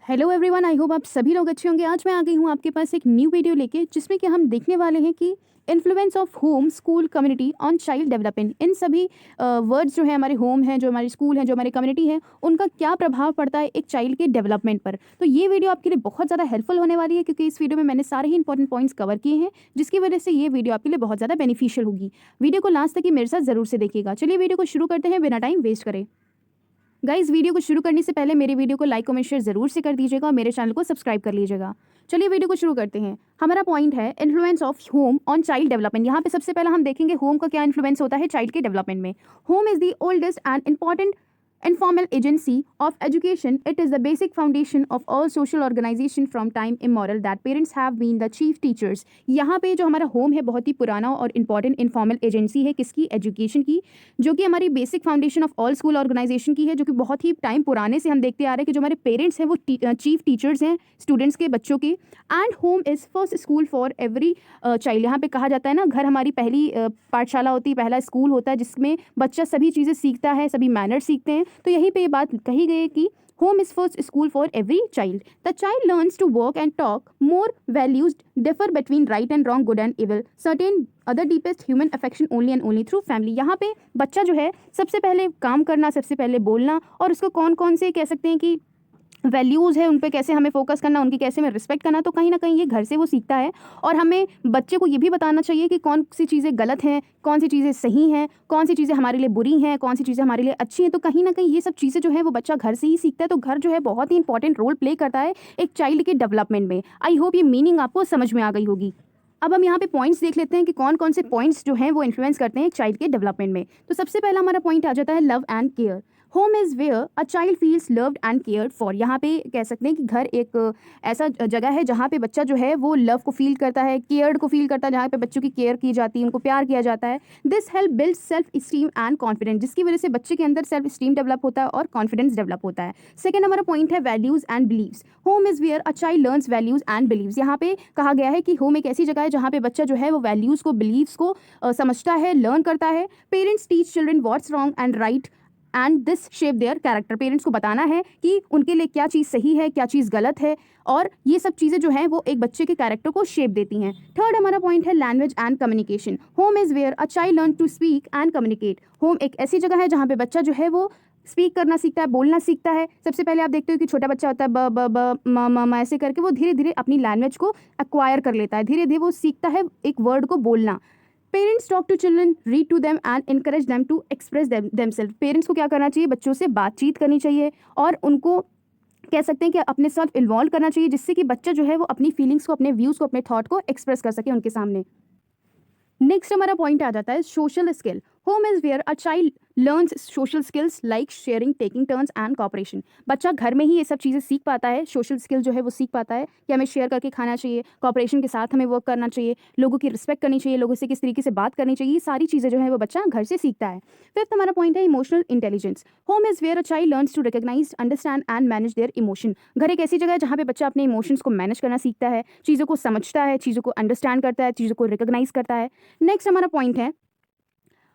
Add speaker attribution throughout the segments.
Speaker 1: Hello everyone, I hope आप सभी लोग अच्छे होंगे। आज मैं आ गई हूँ आपके पास एक न्यू वीडियो लेके, जिसमें कि हम देखने वाले हैं कि influence of home, school, community on child development. इन सभी वर्ड्स जो है, हमारे होम है, जो हमारे स्कूल है, जो हमारी कम्युनिटी है, उनका क्या प्रभाव पड़ता है एक चाइल्ड के डेवलपमेंट पर। तो ये वीडियो आपके लिए बहुत ज़्यादा हेल्पफुल होने वाली है, क्योंकि इस वीडियो में मैंने सारे ही इंपॉर्टेंट पॉइंट्स कवर किए हैं, जिसकी वजह से ये वीडियो आपके लिए बहुत ज़्यादा बेनिफिशियल होगी। वीडियो को लास्ट तक ही मेरे साथ ज़रूर से देखिएगा। चलिए वीडियो को शुरू करते हैं बिना टाइम वेस्ट करें। गाइस, वीडियो को शुरू करने से पहले मेरे वीडियो को लाइक कमेंट शेयर जरूर से कर दीजिएगा और मेरे चैनल को सब्सक्राइब कर लीजिएगा। चलिए वीडियो को शुरू करते हैं। हमारा पॉइंट है influence of home on child development. यहाँ पे सबसे पहला हम देखेंगे होम का क्या इन्फ्लुएंस होता है चाइल्ड के डेवलपमेंट में। Home is the oldest and important informal agency of education. It is the basic foundation of all social organization from time immemorial that parents have been the chief teachers. यहाँ पे जो हमारा home है बहुत ही पुराना और important informal agency है किसकी, एजुकेशन की, जो कि हमारी basic foundation of all school organisation की है, जो कि बहुत ही टाइम पुराने से हम देखते आ रहे हैं कि जो हमारे पेरेंट्स हैं वो चीफ टीचर्स हैं स्टूडेंट्स के, बच्चों के। And home is first school for every child. यहाँ पे कहा जाता है ना, घर हमारी पहली पाठशाला होती है, पहला स्कूल होता है जिसमें बच्चा सभी चीज़ें सीखता है, सभी मैनर सीखते हैं। तो यहीं पे ये बात कही गई है कि home is first school for every child. The child learns to work and talk more values differ between right and wrong, good and evil, certain other deepest human affection only and only through family. यहाँ पे बच्चा जो है सबसे पहले काम करना, सबसे पहले बोलना, और उसको कौन कौन से कह सकते हैं कि वैल्यूज़ है, उन पे कैसे हमें फोकस करना, उनकी कैसे हमें रिस्पेक्ट करना, तो कहीं ना कहीं ये घर से वो सीखता है। और हमें बच्चे को ये भी बताना चाहिए कि कौन सी चीज़ें गलत हैं, कौन सी चीज़ें सही हैं, कौन सी चीज़ें हमारे लिए बुरी हैं, कौन सी चीज़ें हमारे लिए अच्छी हैं। तो कहीं ना कहीं ये सब चीज़ें जो है वो बच्चा घर से ही सीखता है। तो घर जो है बहुत ही इंपॉर्टेंट रोल प्ले करता है एक चाइल्ड के डेवलपमेंट में। आई होप ये मीनिंग आपको समझ में आ गई होगी। अब हम यहाँ पे पॉइंट्स देख लेते हैं कि कौन कौन से पॉइंट्स जो हैं वो इन्फ्लुएंस करते हैं एक चाइल्ड के डेवलपमेंट में। तो सबसे पहला हमारा पॉइंट आ जाता है love and care. Home is where a child feels loved and cared for. यहाँ पे कह सकते हैं कि घर एक ऐसा जगह है जहाँ पे बच्चा जो है वो लव को फील करता है, केयर्ड को फील करता है, जहाँ पे बच्चों की केयर की जाती है, उनको प्यार किया जाता है। This help build self esteem and confidence, जिसकी वजह से बच्चे के अंदर सेल्फ स्टीम डेवलप होता है और कॉन्फिडेंस डेवलप होता है। सेकेंड हमारा पॉइंट है values and beliefs. Home is where a child learns values and beliefs. यहाँ पे कहा गया है कि होम एक ऐसी जगह है जहाँ पे बच्चा जो है वो वैल्यूज़ को, बिलीव्स को समझता है, लर्न करता है। Parents teach children what's wrong and right and this shape their character. Parents को बताना है कि उनके लिए क्या चीज़ सही है, क्या चीज़ गलत है, और ये सब चीज़ें जो हैं वो एक बच्चे के कैरेक्टर को शेप देती हैं। थर्ड हमारा पॉइंट है language and communication. Home is where a child learn to speak and communicate. Home एक ऐसी जगह है जहाँ पे बच्चा जो है वो स्पीक करना सीखता है, बोलना सीखता है। सबसे पहले आप देखते हो कि छोटा बच्चा होता है ब ब ब म म म ऐसे करके वो धीरे धीरे अपनी लैंग्वेज को एक्वायर कर लेता है, धीरे धीरे वो सीखता है एक वर्ड को बोलना। Parents talk to children, read to them and encourage them to express themself. Parents को क्या करना चाहिए, बच्चों से बातचीत करनी चाहिए और उनको कह सकते हैं कि अपने साथ इन्वॉल्व करना चाहिए, जिससे कि बच्चा जो है वो अपनी फीलिंग्स को, अपने व्यूज़ को, अपने थॉट को एक्सप्रेस कर सके उनके सामने। नेक्स्ट हमारा पॉइंट आ जाता है social skill. Home is where a child learns social skills like sharing, taking turns and cooperation. बच्चा घर में ही ये सब चीज़ें सीख पाता है, सोशल स्किल जो है वो सीख पाता है कि हमें शेयर करके खाना चाहिए, कॉपरेशन के साथ हमें वर्क करना चाहिए, लोगों की रिस्पेक्ट करनी चाहिए, लोगों से किस तरीके से बात करनी चाहिए, ये सारी चीज़ें जो है वो बच्चा घर से सीखता है। फिफ्थ हमारा पॉइंट है emotional intelligence. Home is where a child learns to recognise, understand and manage their emotion. घर एक ऐसी जगह है जहाँ पे बच्चा अपने इमोशंस को मैनेज करना सीखता है, चीज़ों को समझता है, चीज़ों को अंडरस्टैंड करता है, चीज़ों को रिकॉग्नाइज करता है। नेक्स्ट हमारा पॉइंट है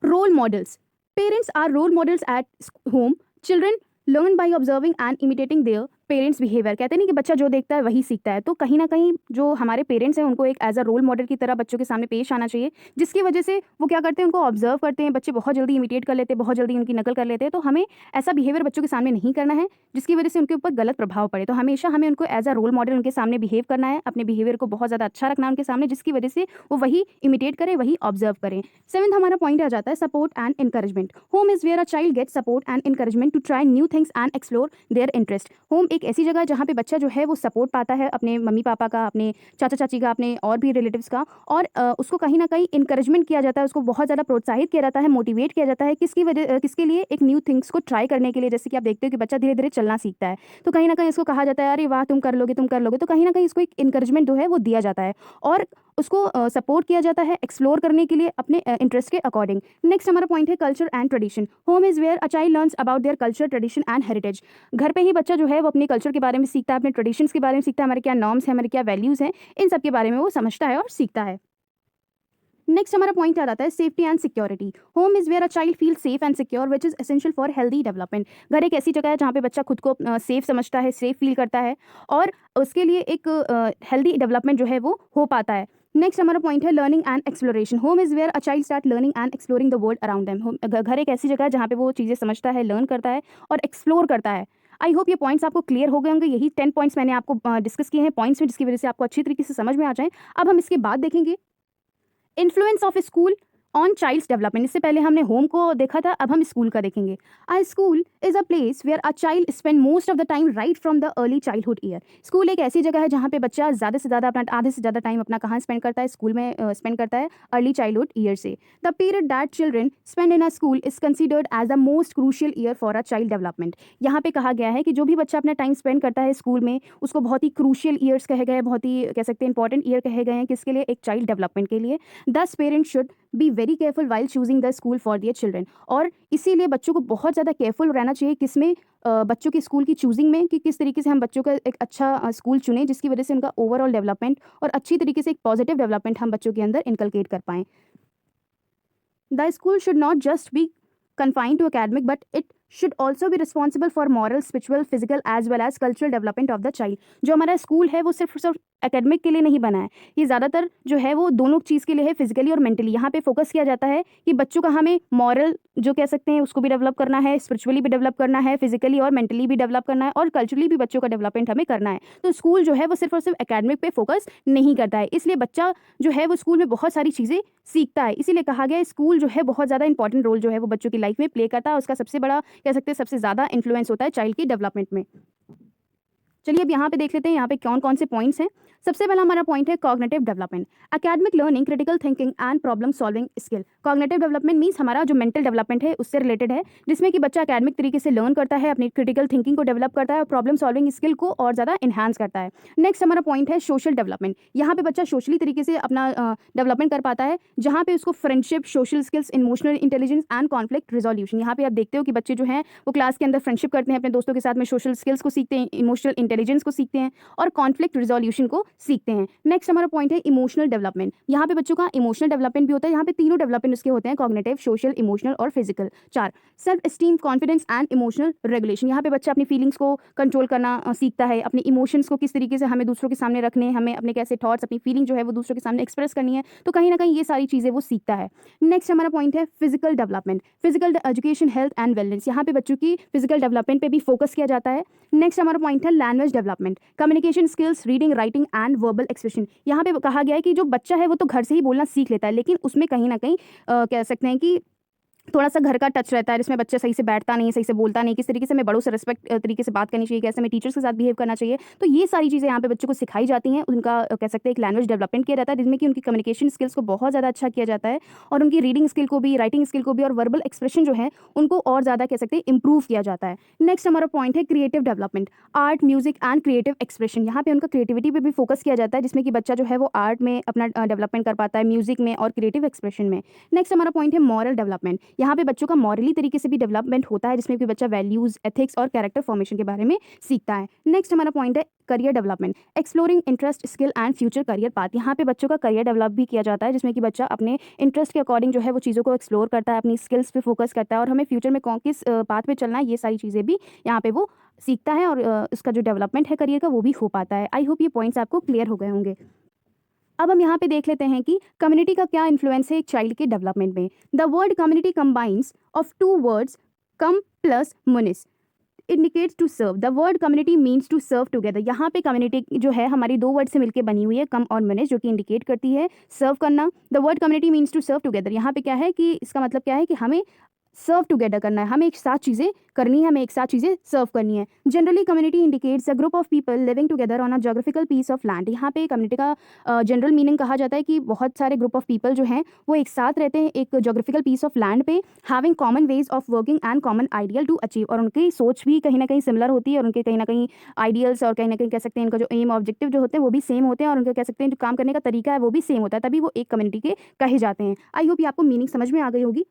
Speaker 1: role models. Parents are role models at home. Children learn by observing and imitating their parents behaviour. कहते नहीं कि बच्चा जो देखता है वही सीखता है। तो कहीं ना कहीं जो हमारे पेरेंट्स हैं उनको एक एज अ रोल मॉडल की तरह बच्चों के सामने पेश आना चाहिए, जिसकी वजह से वो क्या करते हैं, उनको ऑब्जर्व करते हैं। बच्चे बहुत जल्दी इमिटेट कर लेते हैं, बहुत जल्दी उनकी नकल कर लेते हैं। तो हमें ऐसा बिहेवियर बच्चों के सामने नहीं करना है जिसकी वजह से उनके ऊपर गलत प्रभाव पड़े। तो हमेशा हमें उनको एज अ रोल मॉडल उनके सामने बिहेव करना है, अपने बिहेवियर को बहुत ज़्यादा अच्छा रखना है उनके सामने, जिसकी वजह से वो वही इमिटेट करें, वही ऑब्जर्व करें। सेवंथ हमारा पॉइंट आ जाता है support and encouragement. Home is where a child get support and encouragement to try new things and explore their interest. होम एक ऐसी जगह है जहाँ पे बच्चा जो है वो सपोर्ट पाता है अपने मम्मी पापा का, अपने चाचा चाची का, अपने और भी रिलेटिव्स का, और उसको कहीं ना कहीं इंकरेजमेंट किया जाता है, उसको बहुत ज़्यादा प्रोत्साहित किया जाता है, मोटिवेट किया जाता है। किसकी वजह, किसके लिए, एक न्यू थिंग्स को ट्राई करने के लिए। जैसे कि आप देखते हो कि बच्चा धीरे धीरे चलना सीखता है, तो कहीं ना कहीं इसको कहा जाता है अरे वाह तुम कर लोगे, तुम कर लोगे। तो कहीं ना कहीं इसको एक इंकरेजमेंट जो है वो दिया जाता है और उसको सपोर्ट किया जाता है एक्सप्लोर करने के लिए अपने इंटरेस्ट के अकॉर्डिंग। नेक्स्ट हमारा पॉइंट है culture and tradition. Home is where a child learns about their culture, tradition and heritage. घर पे ही बच्चा जो है वो अपने कल्चर के बारे में सीखता है, अपने ट्रेडिशंस के बारे में सीखता है, हमारे क्या नॉर्म्स हैं, हमारे क्या वैल्यूज़ हैं, इन सब के बारे में वो समझता है और सीखता है। नेक्स्ट हमारा पॉइंट आ जाता है safety and security. Home is where a child feel safe and secure which is essential for healthy development. घर एक ऐसी जगह है जहाँ पे बच्चा खुद को सेफ समझता है, सेफ फील करता है और उसके लिए एक हेल्दी डेवलपमेंट जो है वो हो पाता है। नेक्स्ट हमारा पॉइंट है learning and exploration. Home is where a child start learning and exploring the world around them. घर एक ऐसी जगह है जहाँ पे वो चीज़ें समझता है, लर्न करता है और एक्सप्लोर करता है। आई होप ये पॉइंट्स आपको क्लियर हो गए होंगे। यही 10 पॉइंट्स मैंने आपको डिस्कस किए हैं पॉइंट्स में, जिसकी वजह से आपको अच्छी तरीके से समझ में आ जाए। अब हम इसके बाद देखेंगे influence of school on child's development. इससे पहले हमने होम को देखा था, अब हम स्कूल का देखेंगे। A school is a place where a child spend most of the time right from the early childhood year. School एक ऐसी जगह है जहाँ पे बच्चा ज़्यादा से ज़्यादा अपना आधे से ज़्यादा टाइम अपना कहाँ स्पेंड करता है, स्कूल में स्पेंड करता है अर्ली चाइल्डहुड ईयर से। The period that children spend in a school is considered as the most crucial year for a child development. यहाँ पे कहा गया है कि जो भी बच्चा अपना टाइम स्पेंड करता है स्कूल में, उसको बहुत ही क्रूशियल ईयर्स कहे गए, बहुत ही कह सकते हैं इंपॉर्टेंट ईयर कहे गए हैं, किसके लिए, एक चाइल्ड डेवलपमेंट के लिए। Thus parents should be very careful while choosing the school for their children. और इसीलिए बच्चों को बहुत ज़्यादा केयरफुल रहना चाहिए किसमें, बच्चों के स्कूल की चूजिंग में, कि किस तरीके से हम बच्चों का एक अच्छा स्कूल चुनें जिसकी वजह से उनका ओवरऑल डेवलपमेंट और अच्छी तरीके से एक पॉजिटिव डेवलपमेंट हम बच्चों के अंदर इनकलकेट कर पाएँ। The school should not just be confined to academic, but it should also be responsible for moral, spiritual, physical as well as cultural development of the child। जो हमारा स्कूल है वो सिर्फ एकेडमिक के लिए नहीं बना है, ये ज़्यादातर जो है वो दोनों चीज़ के लिए है, फिजिकली और मेंटली। यहाँ पे फोकस किया जाता है कि बच्चों का हमें मॉरल जो कह सकते हैं उसको भी डेवलप करना है, स्पिरिचुअली भी डेवलप करना है, फिजिकली और मेंटली भी डेवलप करना है और कल्चरली भी बच्चों का डेवलपमेंट हमें करना है। तो स्कूल जो है वो सिर्फ और सिर्फ एकेडमिक पे फोकस नहीं करता है, इसलिए बच्चा जो है वो स्कूल में बहुत सारी चीज़ें सीखता है। इसीलिए कहा गया है स्कूल जो है बहुत ज़्यादा इंपॉर्टेंट रोल जो है वो बच्चों की लाइफ में प्ले करता है, उसका सबसे बड़ा कह सकते हैं सबसे ज़्यादा इन्फ्लुएंस होता है चाइल्ड की डेवलपमेंट में। चलिए अब यहाँ पे देख लेते हैं यहाँ पे कौन कौन से पॉइंट्स हैं। सबसे पहला हमारा पॉइंट है cognitive development, academic learning, critical thinking and problem solving skill. Cognitive development means हमारा जो मेंटल डेवलपमेंट है उससे रिलेटेड है, जिसमें कि बच्चा एकेडमिक तरीके से लर्न करता है, अपनी क्रिटिकल थिंकिंग को डेवलप करता है और प्रॉब्लम सॉल्विंग स्किल को और ज़्यादा इन्हांस करता है। नेक्स्ट हमारा पॉइंट है सोशल डेवलपमेंट। यहाँ पे बच्चा सोशली तरीके से अपना डेवलपमेंट कर पाता है, जहाँ पे उसको friendship, social skills, emotional intelligence and conflict resolution. यहाँ पे आप देखते हो कि बच्चे जो हैं वो क्लास के अंदर फ्रेंडशिप करते हैं अपने दोस्तों के साथ में, सोशल स्किल्स को सीखते हैं, इमोशनल इंटेलिजेंस को सीखते हैं और कॉन्फ्लिक्ट रिजोल्यूशन को सीखते हैं। नेक्स्ट हमारा पॉइंट है इमोशनल डेवलपमेंट। यहाँ पे बच्चों का इमोशनल डेवलपमेंट भी होता है, यहाँ पे तीनों डेवलपमेंट उसके होते हैं, कॉग्निटिव, सोशल, इमोशनल और physical. 4 self esteem, confidence and emotional regulation. यहाँ पे बच्चा अपनी फीलिंग्स को कंट्रोल करना सीखता है, अपने इमोशंस को किस तरीके से हमें दूसरों के सामने रखने, हमें अपने कैसे थॉट्स, अपनी फीलिंग जो है वो दूसरों के सामने एक्सप्रेस करनी है, तो कहीं ना कहीं ये सारी चीज़ें वो सीखता है। नेक्स्ट हमारा पॉइंट है physical development, physical education, health and wellness. यहाँ पे बच्चों की फिजिकल डेवलपमेंट पे भी फोकस किया जाता है। नेक्स्ट हमारा पॉइंट है language development, communication skills, reading, writing and verbal expression. यहाँ पे कहा गया है कि जो बच्चा है वो तो घर से ही बोलना सीख लेता है, लेकिन उसमें कहीं ना कहीं कह सकते हैं कि थोड़ा सा घर का टच रहता है, जिसमें बच्चा सही से बैठता नहीं है, सही से बोलता नहीं, किस तरीके से हमें बड़ों से रिस्पेक्ट तरीके से बात करनी चाहिए, कैसे हमें टीचर्स के साथ बिहेव करना चाहिए। तो ये सारी चीज़ें यहाँ पे बच्चों को सिखाई जाती हैं, उनका कह सकते हैं एक लैंग्वेज डेवलपमेंट किया जाता है, जिसमें कि उनकी कम्युनिकेशन स्किल्स को बहुत ज़्यादा अच्छा किया जाता है और उनकी रीडिंग स्किल को भी, राइटिंग स्किल को भी और वर्बल एक्सप्रेशन जो है उनको और ज़्यादा कह सकते हैं इंप्रूव किया जाता है। नेक्स्ट हमारा पॉइंट है creative development, art, music and creative expression. यहाँ पे उनका क्रिएटिविटी पे भी फोकस किया जाता है, जिसमें कि बच्चा जो है वो आर्ट में अपना डेवलपमेंट कर पाता है, म्यूजिक में और क्रिएटिव एक्सप्रेशन में। नेक्स्ट हमारा पॉइंट है मॉरल डेवलपमेंट। यहाँ पे बच्चों का मॉरली तरीके से भी डेवलपमेंट होता है, जिसमें कि बच्चा वैल्यूज, एथिक्स और कैरेक्टर फॉर्मेशन के बारे में सीखता है। नेक्स्ट हमारा पॉइंट है career development, exploring interest, skill and future career path. यहाँ पे बच्चों का करियर डेवलप भी किया जाता है, जिसमें कि बच्चा अपने इंटरेस्ट के अकॉर्डिंग जो है वो चीज़ों को एक्सप्लोर करता है, अपनी स्किल्स पे फोकस करता है और हमें फ्यूचर में किस पाथ पे चलना है, ये सारी चीज़ें भी यहाँ पे वो सीखता है और उसका जो डेवलपमेंट है करियर का वो भी हो पाता है। आई होप ये पॉइंट्स आपको क्लियर हो गए होंगे। अब हम यहाँ पे देख लेते हैं कि कम्युनिटी का क्या इन्फ्लुएंस है एक चाइल्ड के डेवलपमेंट में। The word community combines of 2 words com plus munis indicates to serve. The word community means to serve together. यहाँ पे कम्युनिटी जो है हमारी 2 वर्ड से मिलकर बनी हुई है, कम और मुनिस, जो कि इंडिकेट करती है सर्व करना। The word community means to serve together. यहाँ पे क्या है कि इसका मतलब क्या है कि हमें सर्व टुगेदर करना है, हमें एक साथ चीज़ें करनी है, हमें एक साथ चीज़ें सर्व करनी है। Generally community indicates a group of people living together on a geographical piece of land. यहाँ पे कम्युनिटी का जनरल मीनिंग कहा जाता है कि बहुत सारे ग्रुप ऑफ पीपल जो हैं वो एक साथ रहते हैं एक जोग्राफिकल पीस ऑफ लैंड पे, having common ways of working and common ideal to achieve. और उनकी सोच भी कहीं ना कहीं सिमिलर होती है और उनके कहीं ना कहीं आइडियल्स और कहीं ना कहीं कह सकते हैं इनका जो एम ऑब्जेक्टिव जो होते हैं वो भी सेम होते हैं और उनके कह सकते हैं जो काम करने का तरीका है वो भी सेम होता है, तभी वो एक कम्युनिटी के कहे जाते हैं। आई होप ये आपको मीनिंग समझ में आ गई होगी।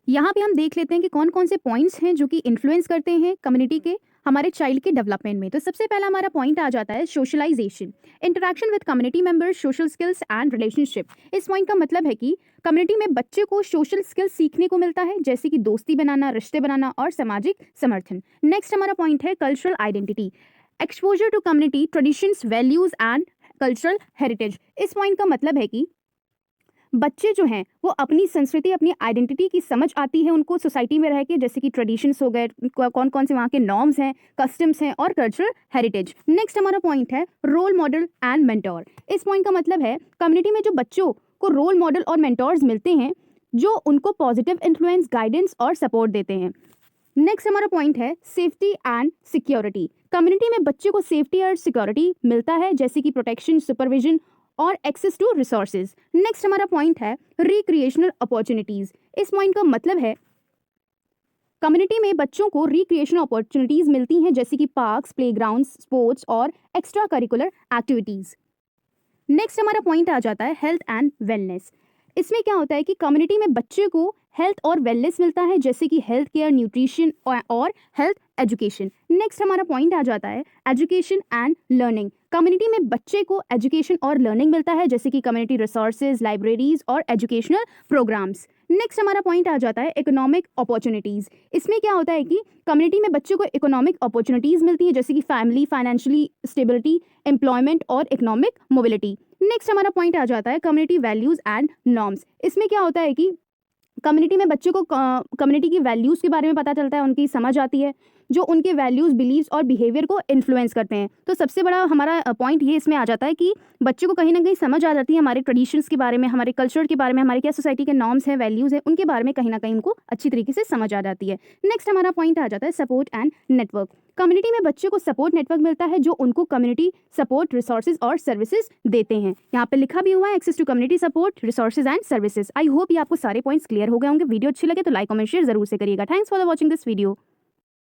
Speaker 1: यहाँ पे हम देख लेते हैं कि कौन कौन से पॉइंट्स हैं जो कि इन्फ्लुएंस करते हैं कम्युनिटी के। हमारे चाइल्ड के डेवलपमेंट में। तो सबसे पहला हमारा पॉइंट आ जाता है socialization, interaction with community members, social skills and relationship. इस पॉइंट का मतलब है कि कम्युनिटी में बच्चे को सोशल स्किल्स सीखने को मिलता है, जैसे कि दोस्ती बनाना, रिश्ते बनाना और सामाजिक समर्थन। नेक्स्ट हमारा पॉइंट है cultural identity, exposure to community traditions, values and cultural heritage. इस पॉइंट का मतलब है कि बच्चे जो हैं वो अपनी संस्कृति, अपनी आइडेंटिटी की समझ आती है उनको सोसाइटी में रह के, जैसे कि ट्रेडिशंस हो गए, कौन कौन से वहाँ के नॉर्म्स हैं, कस्टम्स हैं और कल्चरल हेरिटेज। नेक्स्ट हमारा पॉइंट है रोल मॉडल एंड मेंटोर। इस पॉइंट का मतलब है कम्युनिटी में जो बच्चों को रोल मॉडल और मेंटोर्स मिलते हैं जो उनको पॉजिटिव इन्फ्लुएंस, गाइडेंस और सपोर्ट देते हैं। नेक्स्ट हमारा पॉइंट है सेफ्टी एंड सिक्योरिटी। कम्युनिटी में बच्चे को सेफ्टी और सिक्योरिटी मिलता है, जैसे कि प्रोटेक्शन, सुपरविजन और एक्सेस टू रिसोर्सेज। नेक्स्ट हमारा पॉइंट है रिक्रिएशनल अपॉर्चुनिटीज। इस पॉइंट का मतलब है कम्युनिटी में बच्चों को रिक्रिएशनल अपॉर्चुनिटीज मिलती हैं, जैसे कि पार्क्स, प्लेग्राउंड्स, स्पोर्ट्स और एक्स्ट्रा करिकुलर एक्टिविटीज। नेक्स्ट हमारा पॉइंट आ जाता है हेल्थ एंड वेलनेस। इसमें क्या होता है कि कम्युनिटी में बच्चे को हेल्थ और वेलनेस मिलता है, जैसे कि हेल्थ केयर, न्यूट्रिशन और हेल्थ एजुकेशन। नेक्स्ट हमारा पॉइंट आ जाता है एजुकेशन एंड लर्निंग। कम्युनिटी में बच्चे को एजुकेशन और लर्निंग मिलता है, जैसे कि कम्युनिटी रिसोर्सेज, लाइब्रेरीज और एजुकेशनल प्रोग्राम्स। नेक्स्ट हमारा पॉइंट आ जाता है इकोनॉमिक अपॉर्चुनिटीज़। इसमें क्या होता है कि कम्युनिटी में बच्चों को इकोनॉमिक अपॉर्चुनिटीज़ मिलती है, जैसे कि फैमिली, फाइनेंशियली स्टेबिलिटी, एम्प्लॉयमेंट और इकोनॉमिक मोबिलिटी। नेक्स्ट हमारा पॉइंट आ जाता है कम्युनिटी वैल्यूज़ एंड नॉर्म्स। इसमें क्या होता है कि कम्युनिटी में बच्चों को कम्युनिटी की वैल्यूज़ के बारे में पता चलता है, उनकी समझ आती है जो उनके वैल्यूज़, बिलीव्स और बिहेवियर को इन्फ्लुएंस करते हैं। तो सबसे बड़ा हमारा पॉइंट ये इसमें आ जाता है कि बच्चे को कहीं ना कहीं समझ आ जाती है हमारे ट्रेडिशंस के बारे में, हमारे कल्चर के बारे में, हमारे क्या सोसाइटी के नॉर्म्स हैं, वैल्यूज़ हैं, उनके बारे में कहीं ना कहीं उनको अच्छी तरीके से समझ आ जाती है। नेक्स्ट हमारा पॉइंट आ जाता है सपोर्ट एंड नेटवर्क। कम्युनिटी में बच्चे को सपोर्ट नेटवर्क मिलता है जो उनको कम्युनिटी सपोर्ट, रिसोर्सेज और सर्विसेज देते हैं। यहाँ पे लिखा भी हुआ है access to community support, resources and services. I hope ये आपको सारे पॉइंट्स क्लियर हो गए होंगे। वीडियो अच्छी लगे तो लाइक, कमेंट, शेयर जरूर से करिएगा। Thanks for watching this video.